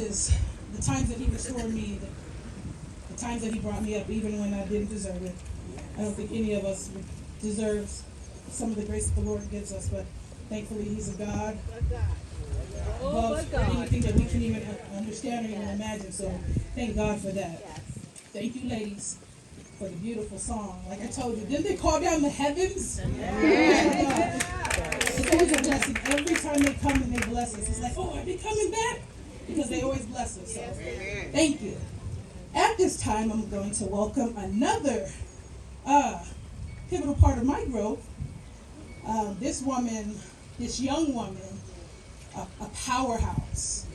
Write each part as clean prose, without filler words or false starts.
is the times that he restored me, the times that he brought me up, even when I didn't deserve it. I don't think any of us deserves some of the grace that the Lord gives us, but thankfully he's a God above anything that we can even understand or even imagine. So thank God for that. Thank you, ladies, for the beautiful song. Like I told you, didn't they call down the heavens? Yeah. It's always a blessing. Every time they come and they bless us, it's like, oh, are they coming back? Because they always bless us. So thank you. At this time, I'm going to welcome another pivotal part of my growth. This young woman, a powerhouse,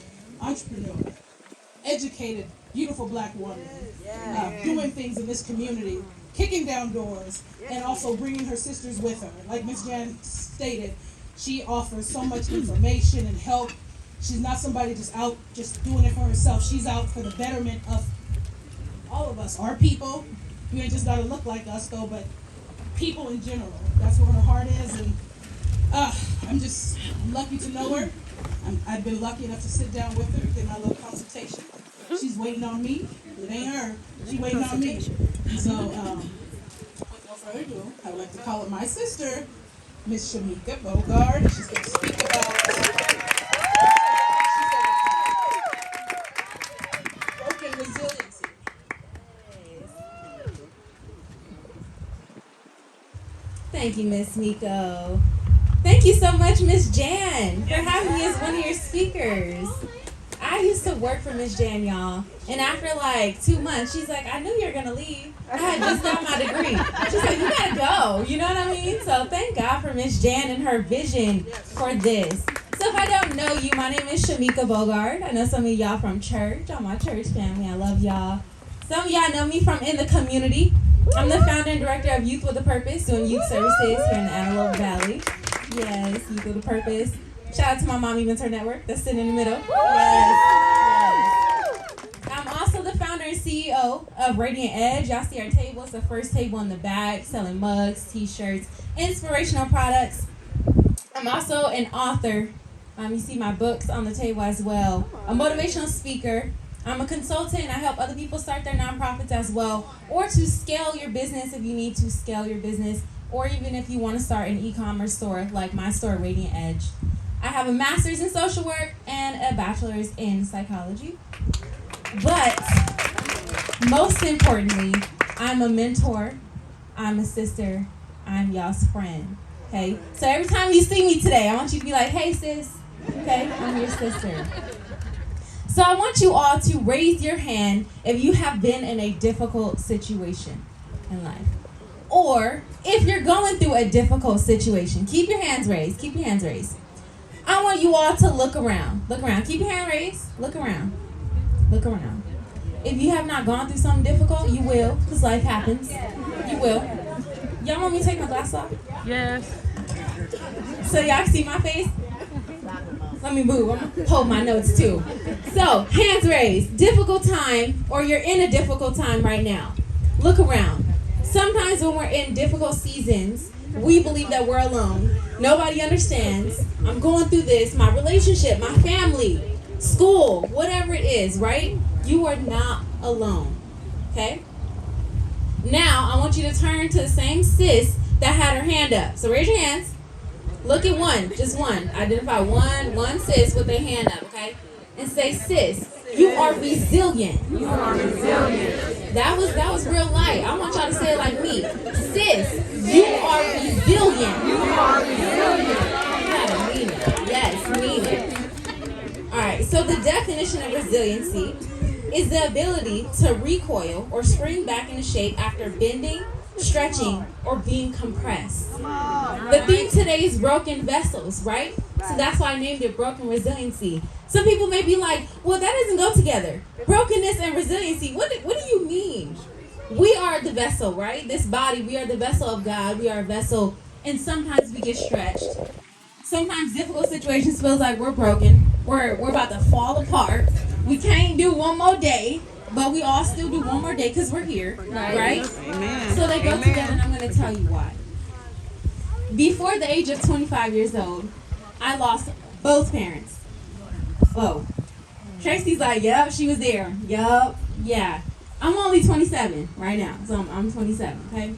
entrepreneur, educated, beautiful black woman, doing things in this community, kicking down doors, and also bringing her sisters with her. Like Miss Jan stated, she offers so much information and help. She's not somebody just out just doing it for herself. She's out for the betterment of all of us, our people. You ain't just gotta look like us though, but people in general. That's where her heart is, and I'm lucky to know her. I've been lucky enough to sit down with her, get my little consultation. She's waiting on me. It ain't her. She's waiting on me. So, with no further ado, I would like to call up my sister, Miss Shameka Beaugard. She's going to speak about broken resiliency. Thank you, Miss Miko. Thank you so much, Miss Jan, for having me as one of your speakers. I used to work for Miss Jan, y'all, and after like 2 months, she's like, I knew you were going to leave. I had just got my degree. She's like, you got to go. You know what I mean? So thank God for Miss Jan and her vision for this. So if I don't know you, my name is Shameka Beaugard. I know some of y'all from church, all my church family. I love y'all. Some of y'all know me from in the community. I'm the founder and director of Youth with a Purpose, doing youth services here in the Antelope Valley. Yes, Youth with a Purpose. Shout out to my Mommy Mentor Network that's sitting in the middle. Yes. I'm also the founder and CEO of Radiant Edge. Y'all see our table. It's the first table in the back, selling mugs, t-shirts, inspirational products. I'm also an author. You see my books on the table as well. A motivational speaker. I'm a consultant, and I help other people start their nonprofits as well, or to scale your business if you need to scale your business, or even if you want to start an e-commerce store like my store, Radiant Edge. I have a master's in social work and a bachelor's in psychology. But most importantly, I'm a mentor, I'm a sister, I'm y'all's friend. Okay? So every time you see me today, I want you to be like, hey sis, okay, I'm your sister. So I want you all to raise your hand if you have been in a difficult situation in life. Or if you're going through a difficult situation, keep your hands raised, keep your hands raised. I want you all to look around. Look around. Keep your hand raised. Look around. Look around. If you have not gone through something difficult, you will, because life happens. You will. Y'all want me to take my glasses off? Yes. So y'all can see my face? Let me move. I'm going to hold my notes too. So, hands raised. Difficult time, or you're in a difficult time right now. Look around. Sometimes when we're in difficult seasons, we believe that we're alone. Nobody understands. I'm going through this. My relationship, my family, school, whatever it is, right? You are not alone. Okay? Now, I want you to turn to the same sis that had her hand up. So raise your hands. Look at one, just one. Identify one sis with their hand up, okay? And say, sis, you are resilient. You are resilient. That was real light. I want y'all to say it like me. Sis, you are resilient. You are resilient. You gotta mean it. Yes, mean it. All right, so the definition of resiliency is the ability to recoil or spring back into shape after bending, stretching, or being compressed. The theme today is broken vessels, right? So that's why I named it Broken Resiliency. Some people may be like, well, that doesn't go together. Brokenness and resiliency, what do you mean? We are the vessel, right? This body, we are the vessel of God. We are a vessel, and sometimes we get stretched. Sometimes difficult situations feels like we're broken. We're about to fall apart. We can't do one more day. But we all still do one more day because we're here, right? Amen. So they go together, and I'm going to tell you why. Before the age of 25 years old, I lost both parents. Whoa. Tracy's like, yep, she was there. Yup, yeah. I'm only 27 right now, so I'm 27, okay?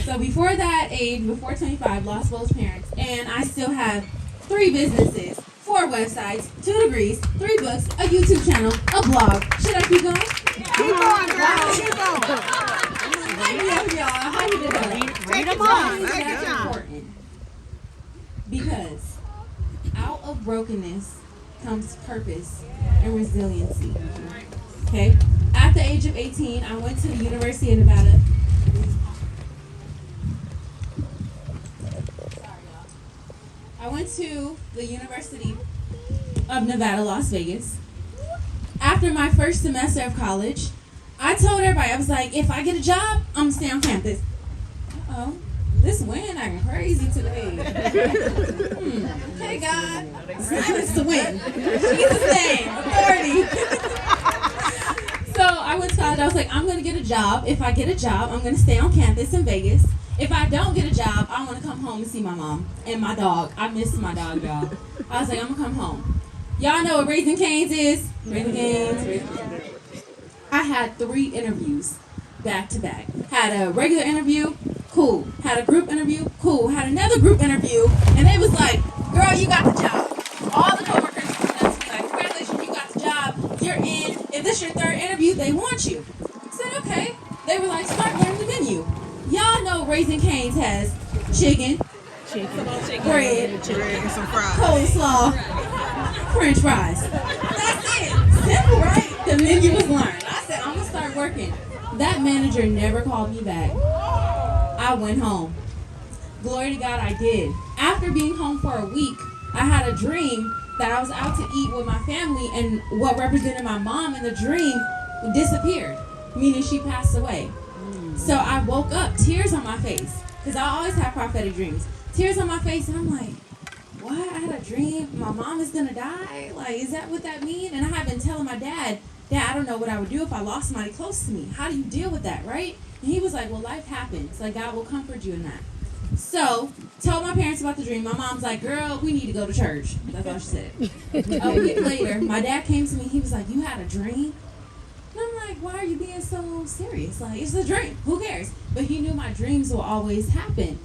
So before that age, before 25, lost both parents, and I still have 3 businesses, 4 websites, 2 degrees, 3 books, a YouTube channel, a blog. Should I keep going? Keep going, girl. Keep going. Thank you, y'all. How you doing? Read them Why on. is Take that your time. important? Because out of brokenness comes purpose and resiliency. Okay? At the age of 18, I went to the University of Nevada. I went to the University of Nevada, Las Vegas. After my first semester of college, I told everybody, I was like, if I get a job, I'm going to stay on campus. Uh-oh. This wind acting crazy today. Okay, God. Silence the wind. Jesus' name. Authority. So I went to college. I was like, I'm going to get a job. If I get a job, I'm going to stay on campus in Vegas. If I don't get a job, I want to come home and see my mom and my dog. I miss my dog, y'all. I was like, I'm going to come home. Y'all know what Raising Cane's is? Raising Cane's. I had 3 interviews back to back. Had a regular interview, cool. Had a group interview, cool. Had another group interview, and they was like, girl, you got the job. All the coworkers were to me like, congratulations, you got the job. You're in. If this is your 3rd interview, they want you. I said, okay. They were like, start learning the menu. Y'all know Raising Cane's has chicken, bread, And some fries. coleslaw, French fries. That's it. Simple, right? The menu was learned. I said, I'm going to start working. That manager never called me back. I went home. Glory to God, I did. After being home for a week, I had a dream that I was out to eat with my family, and what represented my mom in the dream disappeared, meaning she passed away. So I woke up, tears on my face, because I always have prophetic dreams. Tears on my face, and I'm like, what? I had a dream. My mom is going to die? Like, is that what that means? And I have been telling my dad, I don't know what I would do if I lost somebody close to me. How do you deal with that, right? And he was like, well, life happens. Like, God will comfort you in that. So, told my parents about the dream. My mom's like, girl, we need to go to church. That's all she said. A week later, my dad came to me. He was like, you had a dream? And I'm like, why are you being so serious? Like, it's a dream. Who cares? But he knew my dreams will always happen.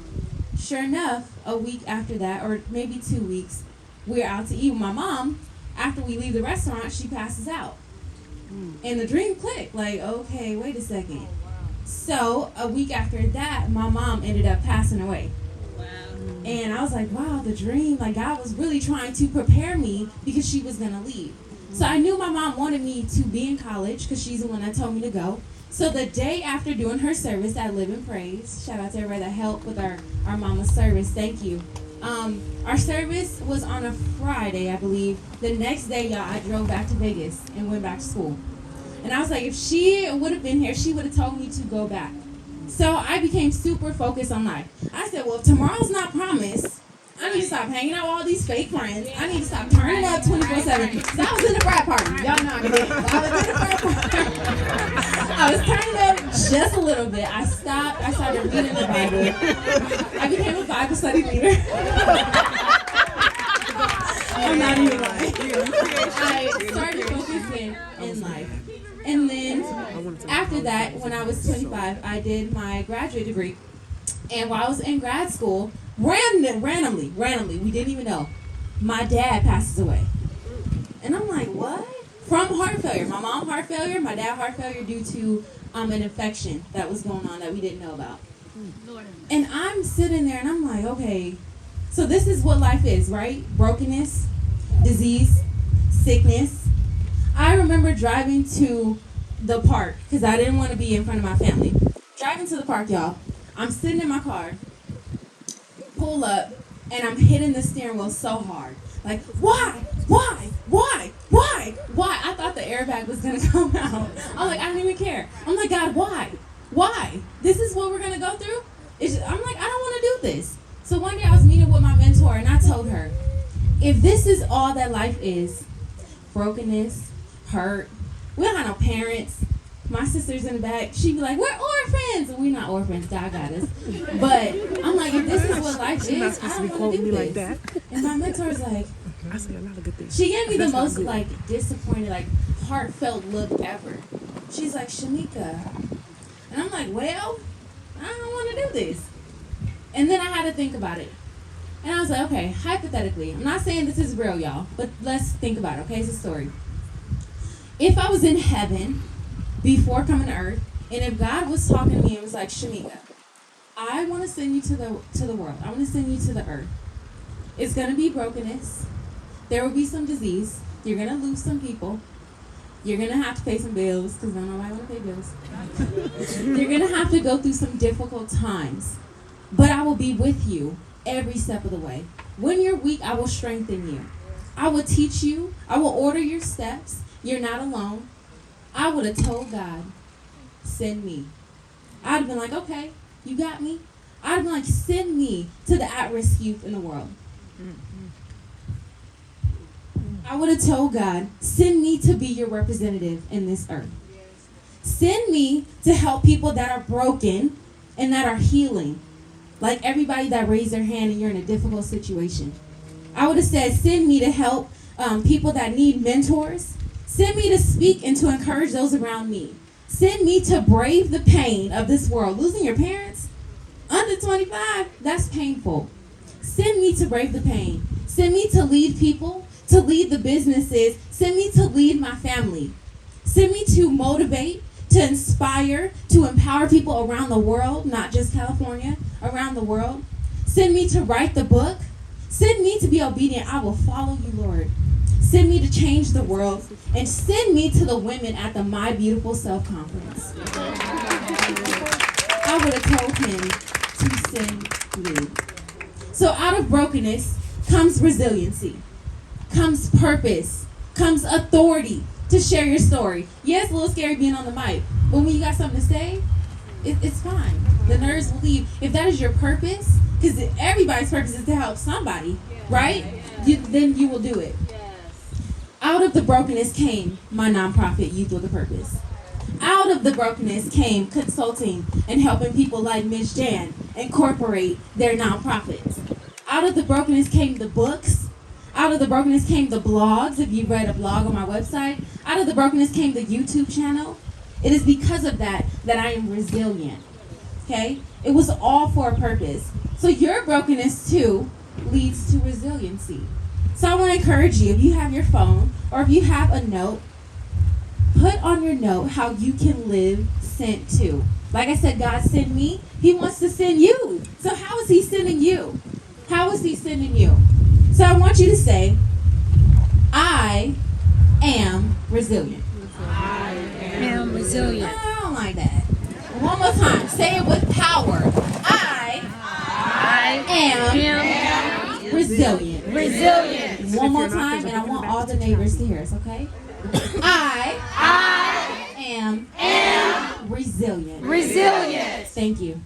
Sure enough, a week after that, or maybe 2 weeks, we're out to eat with my mom. After we leave the restaurant, she passes out. And the dream clicked. Like, okay, wait a second. So, a week after that, my mom ended up passing away. And I was like, wow, the dream, like God was really trying to prepare me because she was going to leave. So I knew my mom wanted me to be in college because she's the one that told me to go. So the day after doing her service at Live and Praise, shout out to everybody that helped with our mama's service, thank you. Our service was on a Friday, I believe. The next day, y'all, I drove back to Vegas and went back to school. And I was like, if she would have been here, she would have told me to go back. So I became super focused on life. I said, well, if tomorrow's not promised, I need to stop hanging out with all these fake friends. I need to stop turning up 24/7. Because I was in the frat party. Y'all know I can dance. I was in the frat party. I was turning up just a little bit. I stopped. I started reading the Bible. I became a Bible study leader. I'm not even lying. I started focusing in life. And then after that, when I was 25, I did my graduate degree. And while I was in grad school, randomly, we didn't even know, my dad passes away. And I'm like, what? From heart failure. My mom heart failure, my dad heart failure due to an infection that was going on that we didn't know about. And I'm sitting there and I'm like, okay, so this is what life is, right? Brokenness, disease, sickness. I remember driving to the park because I didn't want to be in front of my family. Driving to the park, y'all. I'm sitting in my car, pull up, and I'm hitting the steering wheel so hard. Like, why? I thought the airbag was going to come out. I'm like, I don't even care. I'm like, God, why? This is what we're going to go through? I'm like, I don't want to do this. So one day I was meeting with my mentor, and I told her, if this is all that life is, brokenness, hurt, we don't have no parents. My sister's in the back. She'd be like, we're orphans. We're not orphans. God got us. But I'm like, if this is what life is, I don't want to do this. And my mentor's like, I say a lot of good things. She gave me the That's not most good. like disappointed, like heartfelt look ever. She's like, Shameka. And I'm like, well, I don't want to do this. And then I had to think about it. And I was like, okay, hypothetically, I'm not saying this is real, y'all, but let's think about it, okay? It's a story. If I was in heaven before coming to earth, and if God was talking to me and was like, Shameka, I want to send you to the world. I want to send you to the earth. It's going to be brokenness. There will be some disease. You're going to lose some people. You're going to have to pay some bills, because don't nobody want to pay bills. You're going to have to go through some difficult times. But I will be with you every step of the way. When you're weak, I will strengthen you. I will teach you. I will order your steps. You're not alone. I would have told God, send me. I'd have been like, okay, you got me. I'd have been like, send me to the at-risk youth in the world. I would have told God, send me to be your representative in this earth. Send me to help people that are broken and that are healing. Like everybody that raised their hand and you're in a difficult situation. I would have said, send me to help people that need mentors. Send me to speak and to encourage those around me. Send me to brave the pain of this world. Losing your parents under 25, that's painful. Send me to brave the pain. Send me to lead people, to lead the businesses. Send me to lead my family. Send me to motivate, to inspire, to empower people around the world, not just California, around the world. Send me to write the book. Send me to be obedient. I will follow you, Lord. Send me to change the world. And send me to the women at the My Beautiful Self Conference. I would have told him to send me. So out of brokenness comes resiliency, comes purpose, comes authority to share your story. Yeah, it's a little scary being on the mic, but when you got something to say, it's fine. The nerves will leave. If that is your purpose, because everybody's purpose is to help somebody, right? Then you will do it. Out of the brokenness came my nonprofit, Youth with a Purpose. Out of the brokenness came consulting and helping people like Ms. Jan incorporate their nonprofits. Out of the brokenness came the books. Out of the brokenness came the blogs, if you read a blog on my website. Out of the brokenness came the YouTube channel. It is because of that I am resilient, okay? It was all for a purpose. So your brokenness too leads to resiliency. So I want to encourage you, if you have your phone or if you have a note, put on your note how you can live sent to. Like I said, God sent me. He wants to send you. So how is he sending you? How is he sending you? So I want you to say, I am resilient. I am resilient. I don't like that. One more time. Say it with power. I am resilient. Resilient. One more time, and I want all the neighbors to hear us, okay? I am resilient. Resilient. Thank you.